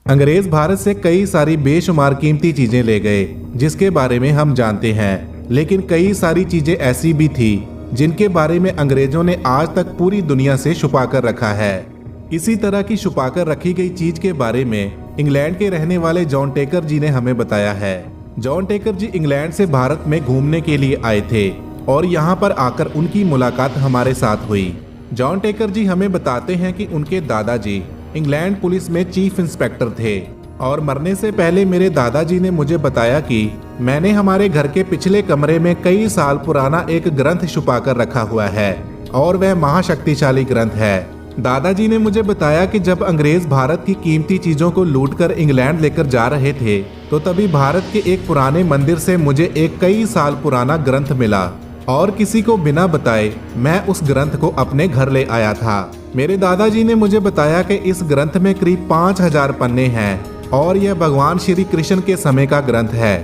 अंग्रेज भारत से कई सारी बेशुमार कीमती चीजें ले गए जिसके बारे में हम जानते हैं, लेकिन कई सारी चीजें ऐसी भी थी जिनके बारे में अंग्रेजों ने आज तक पूरी दुनिया से छुपा कर रखा है। इसी तरह की छुपा कर रखी गई चीज के बारे में इंग्लैंड के रहने वाले जॉन टेकर जी ने हमें बताया है। जॉन टेकर जी इंग्लैंड से भारत में घूमने के लिए आए थे और यहाँ पर आकर उनकी मुलाकात हमारे साथ हुई। जॉन टेकर जी हमें बताते हैं कि उनके दादाजी इंग्लैंड पुलिस में चीफ इंस्पेक्टर थे और मरने से पहले मेरे दादाजी ने मुझे बताया कि मैंने हमारे घर के पिछले कमरे में कई साल पुराना एक ग्रंथ छुपा कर रखा हुआ है और वह महाशक्तिशाली ग्रंथ है। दादाजी ने मुझे बताया कि जब अंग्रेज भारत की कीमती चीजों को लूटकर इंग्लैंड लेकर जा रहे थे तो तभी भारत के एक पुराने मंदिर से मुझे एक कई साल पुराना ग्रंथ मिला और किसी को बिना बताए मैं उस ग्रंथ को अपने घर ले आया था। मेरे दादाजी ने मुझे बताया कि इस ग्रंथ में करीब 5000 पन्ने हैं और यह भगवान श्री कृष्ण के समय का ग्रंथ है।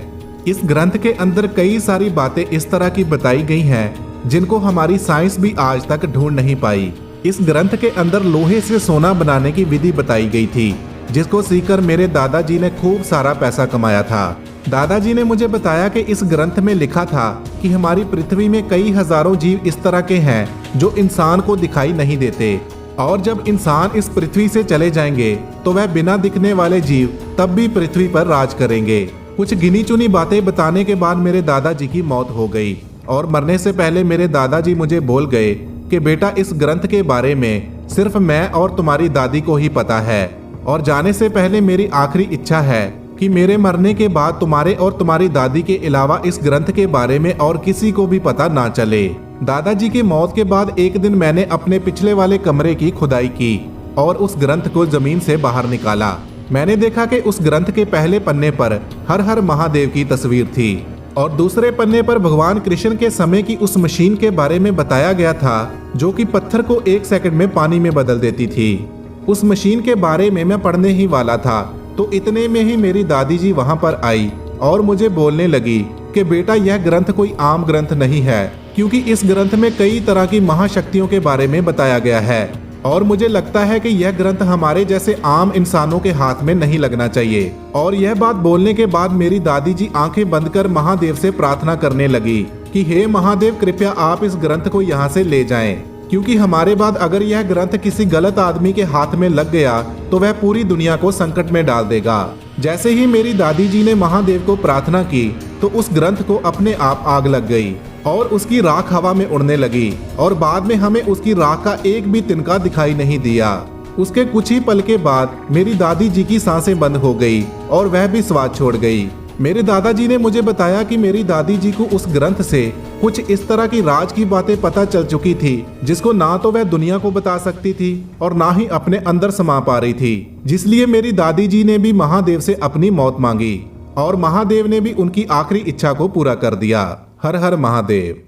इस ग्रंथ के अंदर कई सारी बातें इस तरह की बताई गई हैं जिनको हमारी साइंस भी आज तक ढूंढ नहीं पाई। इस ग्रंथ के अंदर लोहे से सोना बनाने की विधि बताई गई थी जिसको सीखकर मेरे दादाजी ने खूब सारा पैसा कमाया था। दादाजी ने मुझे बताया कि इस ग्रंथ में लिखा था कि हमारी पृथ्वी में कई हजारों जीव इस तरह के हैं जो इंसान को दिखाई नहीं देते और जब इंसान इस पृथ्वी से चले जाएंगे तो वह बिना दिखने वाले जीव तब भी पृथ्वी पर राज करेंगे। कुछ गिनी चुनी बातें बताने के बाद मेरे दादाजी की मौत हो गई और मरने से पहले मेरे दादाजी मुझे बोल गए कि बेटा इस ग्रंथ के बारे में सिर्फ मैं और तुम्हारी दादी को ही पता है और जाने से पहले मेरी आखिरी इच्छा है कि मेरे मरने के बाद तुम्हारे और तुम्हारी दादी के अलावा इस ग्रंथ के बारे में और किसी को भी पता ना चले। दादाजी की मौत के बाद एक दिन मैंने अपने पिछले वाले कमरे की खुदाई की और उस ग्रंथ को जमीन से बाहर निकाला। मैंने देखा कि उस ग्रंथ के पहले पन्ने पर हर हर महादेव की तस्वीर थी और दूसरे पन्ने पर भगवान कृष्ण के समय की उस मशीन के बारे में बताया गया था जो कि पत्थर को 1 सेकंड में पानी में बदल देती थी। उस मशीन के बारे में मैं पढ़ने ही वाला था तो इतने में ही मेरी दादी जी वहां पर आई और मुझे बोलने लगी कि बेटा यह ग्रंथ कोई आम ग्रंथ नहीं है क्योंकि इस ग्रंथ में कई तरह की महाशक्तियों के बारे में बताया गया है और मुझे लगता है कि यह ग्रंथ हमारे जैसे आम इंसानों के हाथ में नहीं लगना चाहिए। और यह बात बोलने के बाद मेरी दादी जी आंखें बंद कर महादेव से प्रार्थना करने लगी कि हे महादेव कृपया आप इस ग्रंथ को यहाँ से ले जाएं क्योंकि हमारे बाद अगर यह ग्रंथ किसी गलत आदमी के हाथ में लग गया तो वह पूरी दुनिया को संकट में डाल देगा। जैसे ही मेरी दादी जी ने महादेव को प्रार्थना की तो उस ग्रंथ को अपने आप आग लग गई और उसकी राख हवा में उड़ने लगी और बाद में हमें उसकी राख का एक भी तिनका दिखाई नहीं दिया। उसके कुछ ही पल के बाद मेरी दादी जी की सांसें बंद हो गई और वह भी स्वाद छोड़ गई। मेरे दादाजी ने मुझे बताया कि मेरी दादी जी को उस ग्रंथ से कुछ इस तरह की राज की बातें पता चल चुकी थी जिसको ना तो वह दुनिया को बता सकती थी और ना ही अपने अंदर समा पा रही थी, जिसलिए मेरी दादी जी ने भी महादेव से अपनी मौत मांगी और महादेव ने भी उनकी आखिरी इच्छा को पूरा कर दिया। हर हर महादेव।